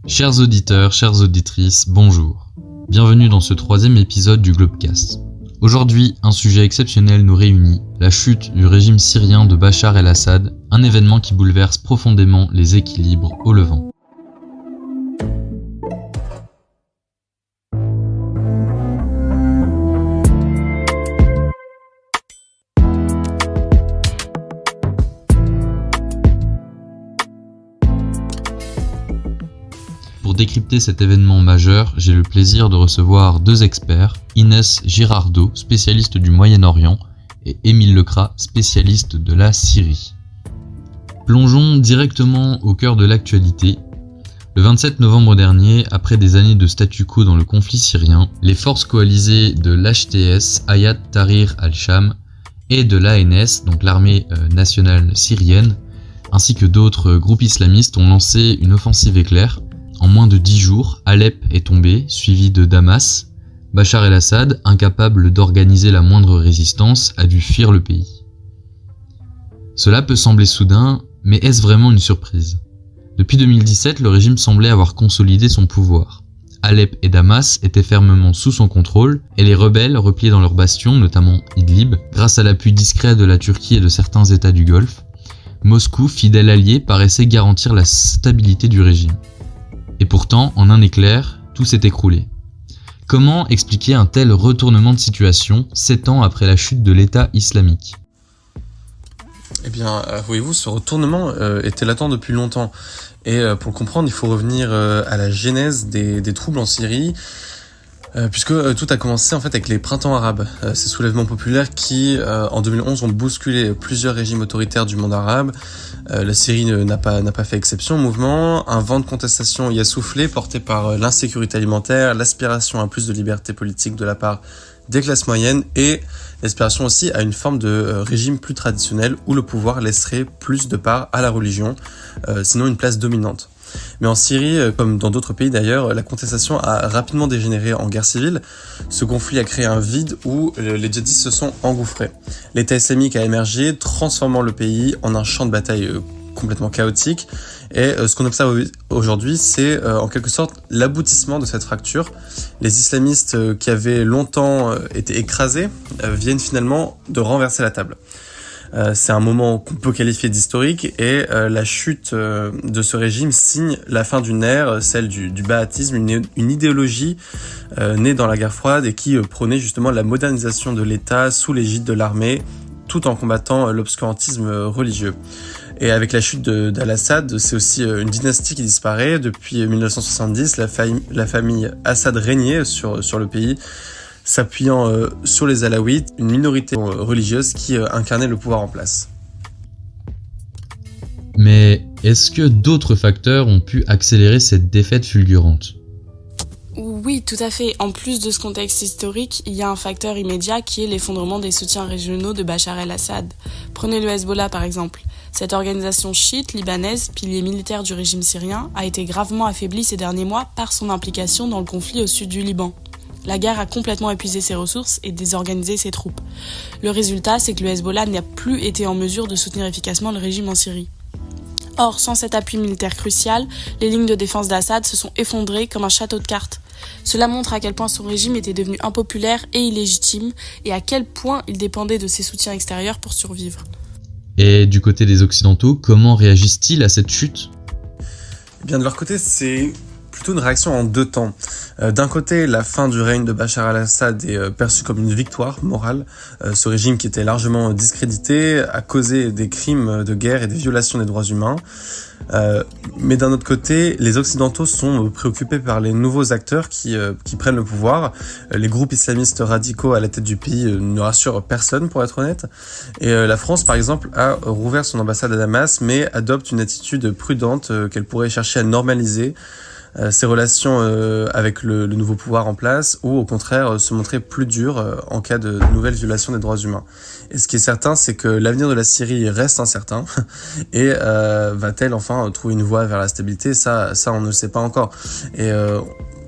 Chers auditeurs, chères auditrices, bonjour. Bienvenue dans ce 3e épisode du Globecast. Aujourd'hui, un sujet exceptionnel nous réunit, la chute du régime syrien de Bachar el-Assad, un événement qui bouleverse profondément les équilibres au Levant. Pour décrypter cet événement majeur, j'ai le plaisir de recevoir deux experts, Inès Girardot, spécialiste du Moyen-Orient, et Émile Lecras, spécialiste de la Syrie. Plongeons directement au cœur de l'actualité. Le 27 novembre dernier, après des années de statu quo dans le conflit syrien, les forces coalisées de l'HTS, Hayat Tahrir al-Sham, et de l'ANS, donc l'armée nationale syrienne, ainsi que d'autres groupes islamistes ont lancé une offensive éclair. En moins de 10 jours, Alep est tombé, suivi de Damas. Bachar el-Assad, incapable d'organiser la moindre résistance, a dû fuir le pays. Cela peut sembler soudain, mais est-ce vraiment une surprise ? Depuis 2017, le régime semblait avoir consolidé son pouvoir. Alep et Damas étaient fermement sous son contrôle, et les rebelles, repliés dans leurs bastions, notamment Idlib, grâce à l'appui discret de la Turquie et de certains États du Golfe, Moscou, fidèle allié, paraissait garantir la stabilité du régime. Et pourtant, en un éclair, tout s'est écroulé. Comment expliquer un tel retournement de situation 7 ans après la chute de l'État islamique ? Eh bien, voyez-vous, ce retournement était latent depuis longtemps. Et pour le comprendre, il faut revenir à la genèse des troubles en Syrie, puisque tout a commencé en fait avec les printemps arabes, ces soulèvements populaires qui, en 2011, ont bousculé plusieurs régimes autoritaires du monde arabe. La Syrie n'a pas fait exception au mouvement. Un vent de contestation y a soufflé, porté par l'insécurité alimentaire, l'aspiration à plus de liberté politique de la part des classes moyennes et l'aspiration aussi à une forme de régime plus traditionnel où le pouvoir laisserait plus de part à la religion, sinon une place dominante. Mais en Syrie, comme dans d'autres pays d'ailleurs, la contestation a rapidement dégénéré en guerre civile. Ce conflit a créé un vide où les djihadistes se sont engouffrés. L'État islamique a émergé, transformant le pays en un champ de bataille complètement chaotique. Et ce qu'on observe aujourd'hui, c'est en quelque sorte l'aboutissement de cette fracture. Les islamistes qui avaient longtemps été écrasés viennent finalement de renverser la table. C'est un moment qu'on peut qualifier d'historique et la chute de ce régime signe la fin d'une ère, celle du baathisme, une idéologie née dans la guerre froide et qui prônait justement la modernisation de l'État sous l'égide de l'armée tout en combattant l'obscurantisme religieux. Et avec la chute d'Al-Assad, c'est aussi une dynastie qui disparaît. Depuis 1970, la famille Assad régnait sur le pays, s'appuyant sur les Alaouites, une minorité religieuse qui incarnait le pouvoir en place. Mais est-ce que d'autres facteurs ont pu accélérer cette défaite fulgurante ? Oui, tout à fait. En plus de ce contexte historique, il y a un facteur immédiat qui est l'effondrement des soutiens régionaux de Bachar el-Assad. Prenez le Hezbollah par exemple. Cette organisation chiite libanaise, pilier militaire du régime syrien, a été gravement affaiblie ces derniers mois par son implication dans le conflit au sud du Liban. La guerre a complètement épuisé ses ressources et désorganisé ses troupes. Le résultat, c'est que le Hezbollah n'a plus été en mesure de soutenir efficacement le régime en Syrie. Or, sans cet appui militaire crucial, les lignes de défense d'Assad se sont effondrées comme un château de cartes. Cela montre à quel point son régime était devenu impopulaire et illégitime et à quel point il dépendait de ses soutiens extérieurs pour survivre. Et du côté des Occidentaux, comment réagissent-ils à cette chute ? Eh bien, de leur côté, c'est plutôt une réaction en deux temps. D'un côté, la fin du règne de Bachar el-Assad est perçue comme une victoire morale. Ce régime qui était largement discrédité a causé des crimes de guerre et des violations des droits humains. Mais d'un autre côté, les Occidentaux sont préoccupés par les nouveaux acteurs qui prennent le pouvoir. Les groupes islamistes radicaux à la tête du pays ne rassurent personne, pour être honnête. Et la France, par exemple, a rouvert son ambassade à Damas, mais adopte une attitude prudente qu'elle pourrait chercher à normaliser ses relations avec le nouveau pouvoir en place, ou au contraire se montrer plus dur en cas de nouvelles violations des droits humains. Et ce qui est certain, c'est que l'avenir de la Syrie reste incertain, et va-t-elle enfin trouver une voie vers la stabilité ? Ça on ne le sait pas encore. Et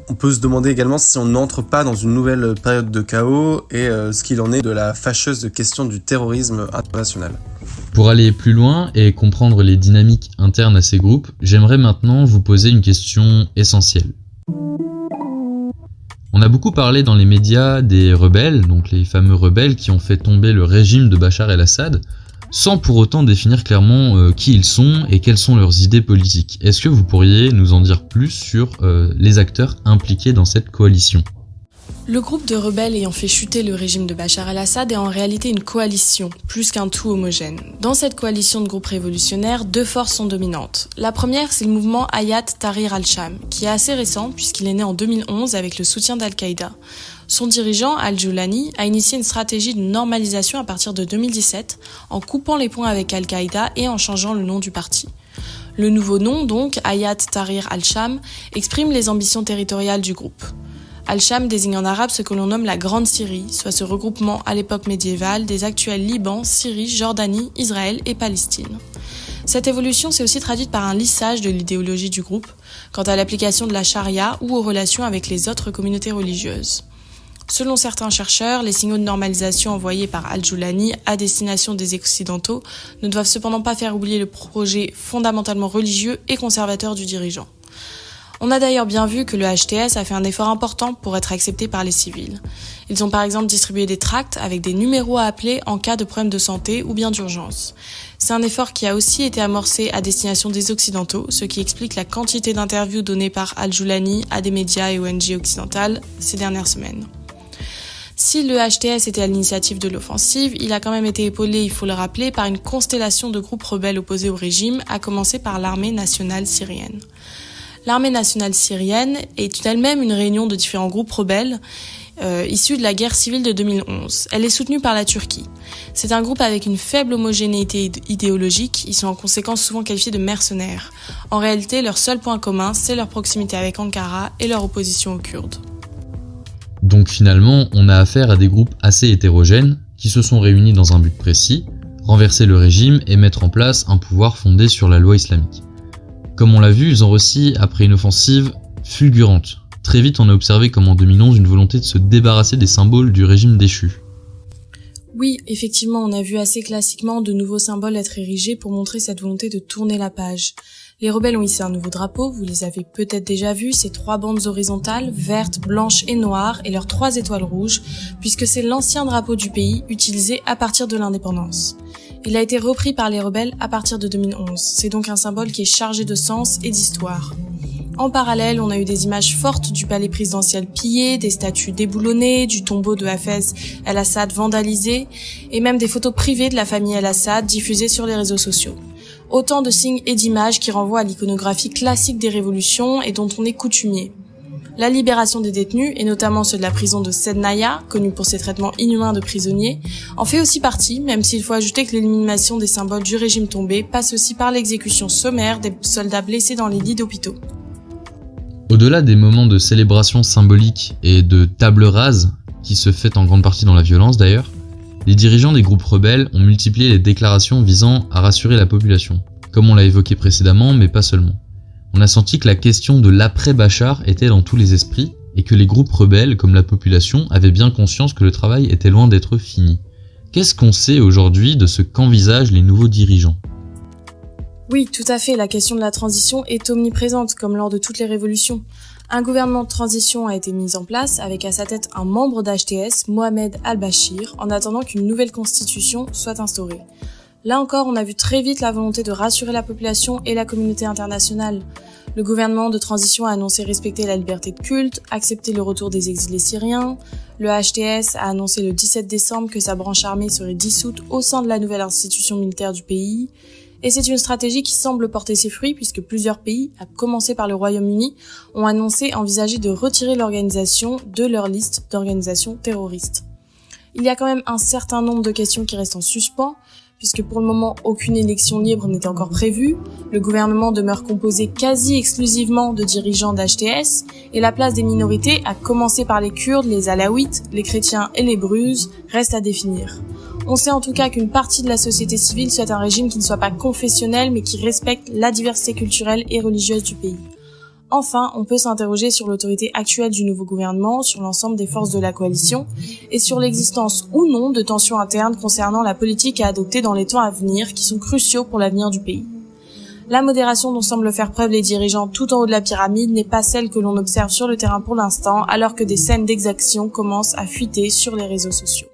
on peut se demander également si on n'entre pas dans une nouvelle période de chaos, et ce qu'il en est de la fâcheuse question du terrorisme international. Pour aller plus loin et comprendre les dynamiques internes à ces groupes, j'aimerais maintenant vous poser une question essentielle. On a beaucoup parlé dans les médias des rebelles, donc les fameux rebelles qui ont fait tomber le régime de Bachar el-Assad, sans pour autant définir clairement qui ils sont et quelles sont leurs idées politiques. Est-ce que vous pourriez nous en dire plus sur les acteurs impliqués dans cette coalition ? Le groupe de rebelles ayant fait chuter le régime de Bachar el-Assad est en réalité une coalition, plus qu'un tout homogène. Dans cette coalition de groupes révolutionnaires, deux forces sont dominantes. La première, c'est le mouvement Hayat Tahrir al-Sham, qui est assez récent puisqu'il est né en 2011 avec le soutien d'Al-Qaïda. Son dirigeant, Al-Joulani, a initié une stratégie de normalisation à partir de 2017, en coupant les ponts avec Al-Qaïda et en changeant le nom du parti. Le nouveau nom, donc, Hayat Tahrir al-Sham, exprime les ambitions territoriales du groupe. Al-Sham désigne en arabe ce que l'on nomme la Grande Syrie, soit ce regroupement à l'époque médiévale des actuels Liban, Syrie, Jordanie, Israël et Palestine. Cette évolution s'est aussi traduite par un lissage de l'idéologie du groupe, quant à l'application de la charia ou aux relations avec les autres communautés religieuses. Selon certains chercheurs, les signaux de normalisation envoyés par Al-Joulani à destination des Occidentaux ne doivent cependant pas faire oublier le projet fondamentalement religieux et conservateur du dirigeant. On a d'ailleurs bien vu que le HTS a fait un effort important pour être accepté par les civils. Ils ont par exemple distribué des tracts avec des numéros à appeler en cas de problème de santé ou bien d'urgence. C'est un effort qui a aussi été amorcé à destination des Occidentaux, ce qui explique la quantité d'interviews données par Al-Joulani à des médias et ONG occidentales ces dernières semaines. Si le HTS était à l'initiative de l'offensive, il a quand même été épaulé, il faut le rappeler, par une constellation de groupes rebelles opposés au régime, à commencer par l'armée nationale syrienne. L'armée nationale syrienne est elle-même une réunion de différents groupes rebelles issus de la guerre civile de 2011. Elle est soutenue par la Turquie. C'est un groupe avec une faible homogénéité idéologique, ils sont en conséquence souvent qualifiés de mercenaires. En réalité, leur seul point commun, c'est leur proximité avec Ankara et leur opposition aux Kurdes. Donc finalement, on a affaire à des groupes assez hétérogènes qui se sont réunis dans un but précis, renverser le régime et mettre en place un pouvoir fondé sur la loi islamique. Comme on l'a vu, ils ont réussi après une offensive fulgurante. Très vite, on a observé comme en 2011 une volonté de se débarrasser des symboles du régime déchu. Oui, effectivement, on a vu assez classiquement de nouveaux symboles être érigés pour montrer cette volonté de tourner la page. Les rebelles ont hissé un nouveau drapeau, vous les avez peut-être déjà vus, ces 3 bandes horizontales, vertes, blanches et noires, et leurs 3 étoiles rouges, puisque c'est l'ancien drapeau du pays utilisé à partir de l'indépendance. Il a été repris par les rebelles à partir de 2011. C'est donc un symbole qui est chargé de sens et d'histoire. En parallèle, on a eu des images fortes du palais présidentiel pillé, des statues déboulonnées, du tombeau de Hafez el-Assad vandalisé, et même des photos privées de la famille el-Assad diffusées sur les réseaux sociaux. Autant de signes et d'images qui renvoient à l'iconographie classique des révolutions et dont on est coutumier. La libération des détenus, et notamment ceux de la prison de Sednaya, connue pour ses traitements inhumains de prisonniers, en fait aussi partie, même s'il faut ajouter que l'élimination des symboles du régime tombé passe aussi par l'exécution sommaire des soldats blessés dans les lits d'hôpitaux. Au-delà des moments de célébration symbolique et de table rase, qui se fait en grande partie dans la violence d'ailleurs, les dirigeants des groupes rebelles ont multiplié les déclarations visant à rassurer la population, comme on l'a évoqué précédemment, mais pas seulement. On a senti que la question de l'après-Bachar était dans tous les esprits et que les groupes rebelles, comme la population, avaient bien conscience que le travail était loin d'être fini. Qu'est-ce qu'on sait aujourd'hui de ce qu'envisagent les nouveaux dirigeants ? Oui, tout à fait, la question de la transition est omniprésente, comme lors de toutes les révolutions. Un gouvernement de transition a été mis en place, avec à sa tête un membre d'HTS, Mohamed al-Bashir, en attendant qu'une nouvelle constitution soit instaurée. Là encore, on a vu très vite la volonté de rassurer la population et la communauté internationale. Le gouvernement de transition a annoncé respecter la liberté de culte, accepter le retour des exilés syriens. Le HTS a annoncé le 17 décembre que sa branche armée serait dissoute au sein de la nouvelle institution militaire du pays. Et c'est une stratégie qui semble porter ses fruits puisque plusieurs pays, à commencer par le Royaume-Uni, ont annoncé envisager de retirer l'organisation de leur liste d'organisations terroristes. Il y a quand même un certain nombre de questions qui restent en suspens, puisque pour le moment, aucune élection libre n'était encore prévue. Le gouvernement demeure composé quasi exclusivement de dirigeants d'HTS, et la place des minorités, à commencer par les Kurdes, les Alaouites, les chrétiens et les Druzes, reste à définir. On sait en tout cas qu'une partie de la société civile souhaite un régime qui ne soit pas confessionnel, mais qui respecte la diversité culturelle et religieuse du pays. Enfin, on peut s'interroger sur l'autorité actuelle du nouveau gouvernement, sur l'ensemble des forces de la coalition, et sur l'existence ou non de tensions internes concernant la politique à adopter dans les temps à venir, qui sont cruciaux pour l'avenir du pays. La modération dont semblent faire preuve les dirigeants tout en haut de la pyramide n'est pas celle que l'on observe sur le terrain pour l'instant, alors que des scènes d'exaction commencent à fuiter sur les réseaux sociaux.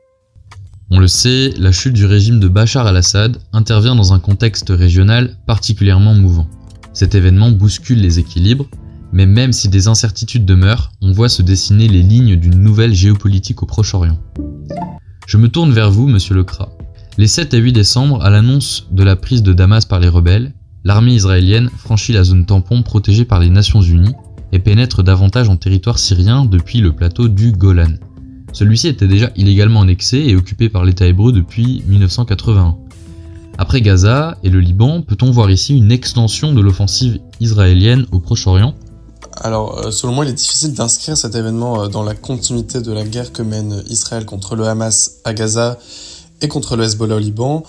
On le sait, la chute du régime de Bachar al-Assad intervient dans un contexte régional particulièrement mouvant. Cet événement bouscule les équilibres, mais même si des incertitudes demeurent, on voit se dessiner les lignes d'une nouvelle géopolitique au Proche-Orient. Je me tourne vers vous, monsieur Lecras. Les 7 et 8 décembre, à l'annonce de la prise de Damas par les rebelles, l'armée israélienne franchit la zone tampon protégée par les Nations Unies et pénètre davantage en territoire syrien depuis le plateau du Golan. Celui-ci était déjà illégalement annexé et occupé par l'État hébreu depuis 1981. Après Gaza et le Liban, peut-on voir ici une extension de l'offensive israélienne au Proche-Orient ? Alors, selon moi, il est difficile d'inscrire cet événement dans la continuité de la guerre que mène Israël contre le Hamas à Gaza et contre le Hezbollah au Liban.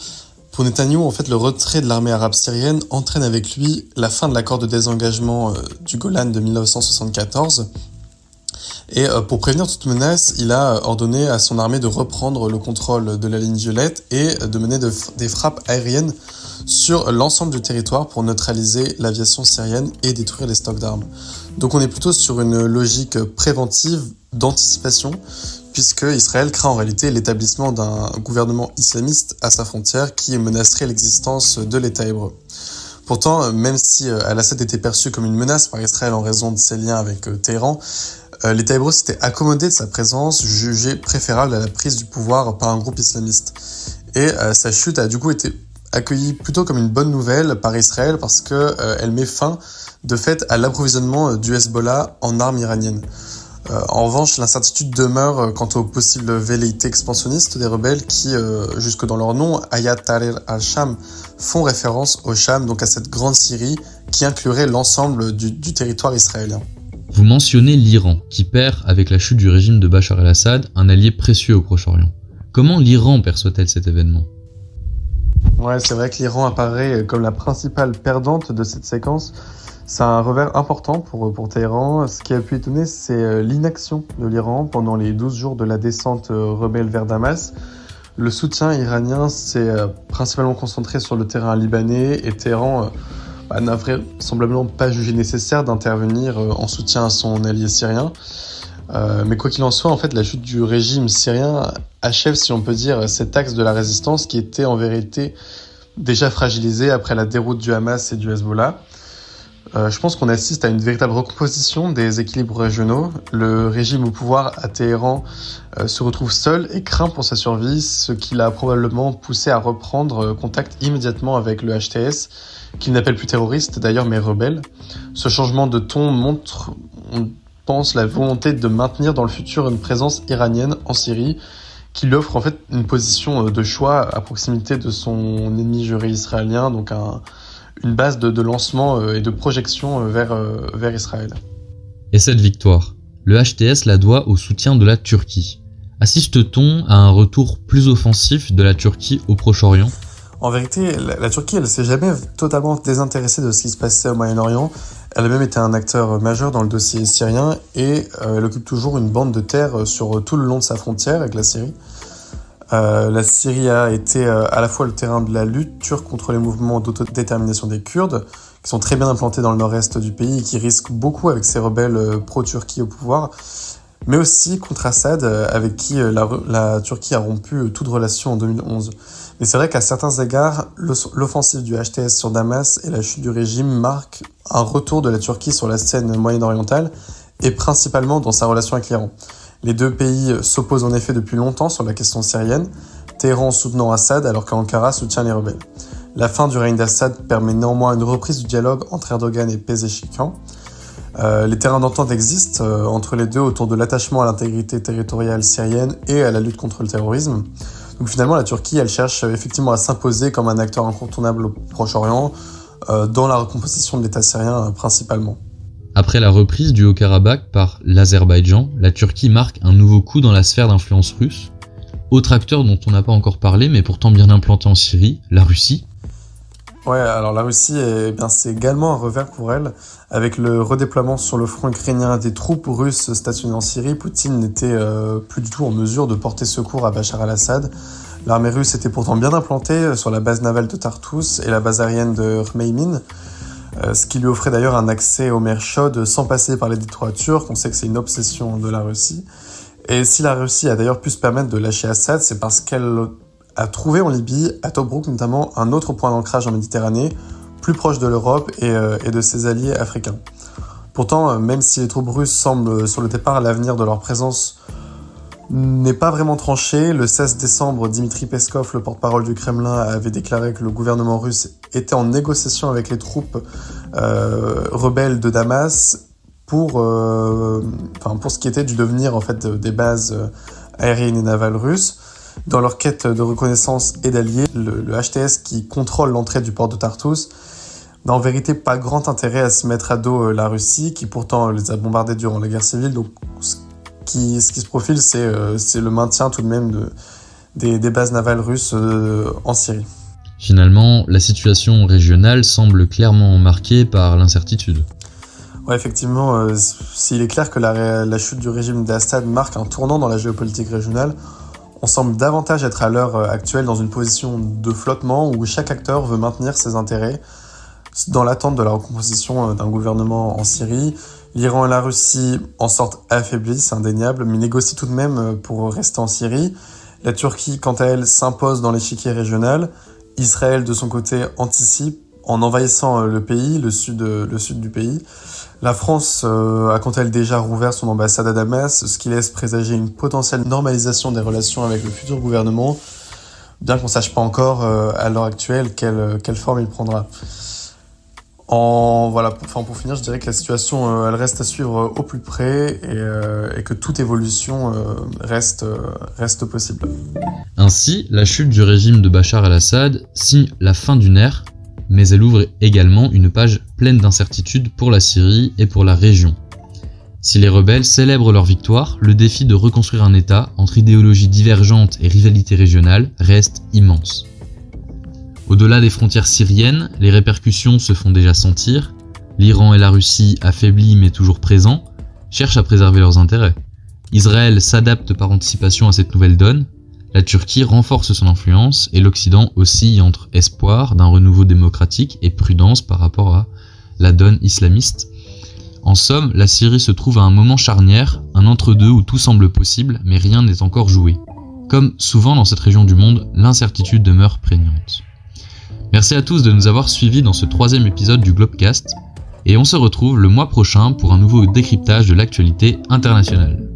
Pour Netanyahou, en fait, le retrait de l'armée arabe syrienne entraîne avec lui la fin de l'accord de désengagement du Golan de 1974. Et pour prévenir toute menace, il a ordonné à son armée de reprendre le contrôle de la ligne violette et de mener des frappes aériennes sur l'ensemble du territoire pour neutraliser l'aviation syrienne et détruire les stocks d'armes. Donc on est plutôt sur une logique préventive d'anticipation, puisque Israël craint en réalité l'établissement d'un gouvernement islamiste à sa frontière qui menacerait l'existence de l'État hébreu. Pourtant, même si Al-Assad était perçu comme une menace par Israël en raison de ses liens avec Téhéran, l'État hébreu s'était accommodé de sa présence, jugée préférable à la prise du pouvoir par un groupe islamiste. Et sa chute a du coup été accueillie plutôt comme une bonne nouvelle par Israël parce que elle met fin de fait à l'approvisionnement du Hezbollah en armes iraniennes. En revanche, l'incertitude demeure quant aux possibles velléités expansionnistes des rebelles qui, jusque dans leur nom, Hayat Tahrir al-Sham, font référence au Sham, donc à cette grande Syrie qui inclurait l'ensemble du territoire israélien. Vous mentionnez l'Iran, qui perd, avec la chute du régime de Bachar el-Assad, un allié précieux au Proche-Orient. Comment l'Iran perçoit-elle cet événement ? Ouais, c'est vrai que l'Iran apparaît comme la principale perdante de cette séquence. C'est un revers important pour Téhéran. Ce qui a pu étonner, c'est l'inaction de l'Iran pendant les 12 jours de la descente rebelle vers Damas. Le soutien iranien s'est principalement concentré sur le terrain libanais et Téhéran n'a vraisemblablement pas jugé nécessaire d'intervenir en soutien à son allié syrien. Mais quoi qu'il en soit, en fait, la chute du régime syrien achève, si on peut dire, cet axe de la résistance qui était en vérité déjà fragilisé après la déroute du Hamas et du Hezbollah. Je pense qu'on assiste à une véritable recomposition des équilibres régionaux. Le régime au pouvoir à Téhéran se retrouve seul et craint pour sa survie, ce qui l'a probablement poussé à reprendre contact immédiatement avec le HTS, qu'il n'appelle plus terroriste d'ailleurs mais rebelle. Ce changement de ton montre, on pense, la volonté de maintenir dans le futur une présence iranienne en Syrie, qui lui offre en fait une position de choix à proximité de son ennemi juré israélien, donc une base de lancement et de projection vers Israël. Et cette victoire, le HTS la doit au soutien de la Turquie. Assiste-t-on à un retour plus offensif de la Turquie au Proche-Orient ? En vérité, la Turquie, elle s'est jamais totalement désintéressée de ce qui se passait au Moyen-Orient. Elle a même été un acteur majeur dans le dossier syrien et elle occupe toujours une bande de terre sur tout le long de sa frontière avec la Syrie. La Syrie a été à la fois le terrain de la lutte turque contre les mouvements d'autodétermination des Kurdes, qui sont très bien implantés dans le nord-est du pays et qui risquent beaucoup avec ces rebelles pro-Turquie au pouvoir, mais aussi contre Assad, avec qui la Turquie a rompu toute relation en 2011. Mais c'est vrai qu'à certains égards, l'offensive du HTS sur Damas et la chute du régime marquent un retour de la Turquie sur la scène moyen-orientale, et principalement dans sa relation avec l'Iran. Les deux pays s'opposent en effet depuis longtemps sur la question syrienne, Téhéran soutenant Assad alors qu'Ankara soutient les rebelles. La fin du règne d'Assad permet néanmoins une reprise du dialogue entre Erdogan et Pezeshkian. Les terrains d'entente existent entre les deux autour de l'attachement à l'intégrité territoriale syrienne et à la lutte contre le terrorisme. Donc finalement, la Turquie, elle cherche effectivement à s'imposer comme un acteur incontournable au Proche-Orient, dans la recomposition de l'État syrien principalement. Après la reprise du Haut-Karabakh par l'Azerbaïdjan, la Turquie marque un nouveau coup dans la sphère d'influence russe. Autre acteur dont on n'a pas encore parlé, mais pourtant bien implanté en Syrie, la Russie. Ouais, alors la Russie, c'est également un revers pour elle. Avec le redéploiement sur le front ukrainien des troupes russes stationnées en Syrie, Poutine n'était plus du tout en mesure de porter secours à Bachar al-Assad. L'armée russe était pourtant bien implantée sur la base navale de Tartous et la base aérienne de Khmeimin, ce qui lui offrait d'ailleurs un accès aux mers chaudes sans passer par les détroits turcs. On sait que c'est une obsession de la Russie. Et si la Russie a d'ailleurs pu se permettre de lâcher Assad, c'est parce qu'elle a trouvé en Libye, à Tobrouk notamment, un autre point d'ancrage en Méditerranée, plus proche de l'Europe et de ses alliés africains. Pourtant, même si les troupes russes semblent sur le départ, l'avenir de leur présence n'est pas vraiment tranché. Le 16 décembre, Dmitri Peskov, le porte-parole du Kremlin, avait déclaré que le gouvernement russe était en négociation avec les troupes rebelles de Damas pour ce qui était du devenir en fait des bases aériennes et navales russes. Dans leur quête de reconnaissance et d'alliés, le HTS qui contrôle l'entrée du port de Tartous n'a en vérité pas grand intérêt à se mettre à dos la Russie, qui pourtant les a bombardés durant la guerre civile. Donc ce qui se profile, c'est le maintien tout de même des bases navales russes en Syrie. Finalement, la situation régionale semble clairement marquée par l'incertitude. Ouais, effectivement, s'il est clair que la chute du régime d'Assad marque un tournant dans la géopolitique régionale, on semble davantage être à l'heure actuelle dans une position de flottement où chaque acteur veut maintenir ses intérêts dans l'attente de la recomposition d'un gouvernement en Syrie. L'Iran et la Russie en sortent affaiblis, c'est indéniable, mais négocient tout de même pour rester en Syrie. La Turquie, quant à elle, s'impose dans l'échiquier régional. Israël, de son côté, anticipe en envahissant le pays, le sud du pays. La France a quant à elle déjà rouvert son ambassade à Damas, ce qui laisse présager une potentielle normalisation des relations avec le futur gouvernement, bien qu'on ne sache pas encore à l'heure actuelle quelle forme il prendra. Pour finir, je dirais que la situation elle reste à suivre au plus près et que toute évolution reste possible. Ainsi, la chute du régime de Bachar al-Assad signe la fin d'une ère, mais elle ouvre également une page pleine d'incertitudes pour la Syrie et pour la région. Si les rebelles célèbrent leur victoire, le défi de reconstruire un État entre idéologies divergentes et rivalités régionales reste immense. Au-delà des frontières syriennes, les répercussions se font déjà sentir. L'Iran et la Russie, affaiblis mais toujours présents, cherchent à préserver leurs intérêts. Israël s'adapte par anticipation à cette nouvelle donne. La Turquie renforce son influence et l'Occident oscille entre espoir d'un renouveau démocratique et prudence par rapport à la donne islamiste. En somme, la Syrie se trouve à un moment charnière, un entre-deux où tout semble possible mais rien n'est encore joué. Comme souvent dans cette région du monde, l'incertitude demeure prégnante. Merci à tous de nous avoir suivis dans ce 3e épisode du Globecast et on se retrouve le mois prochain pour un nouveau décryptage de l'actualité internationale.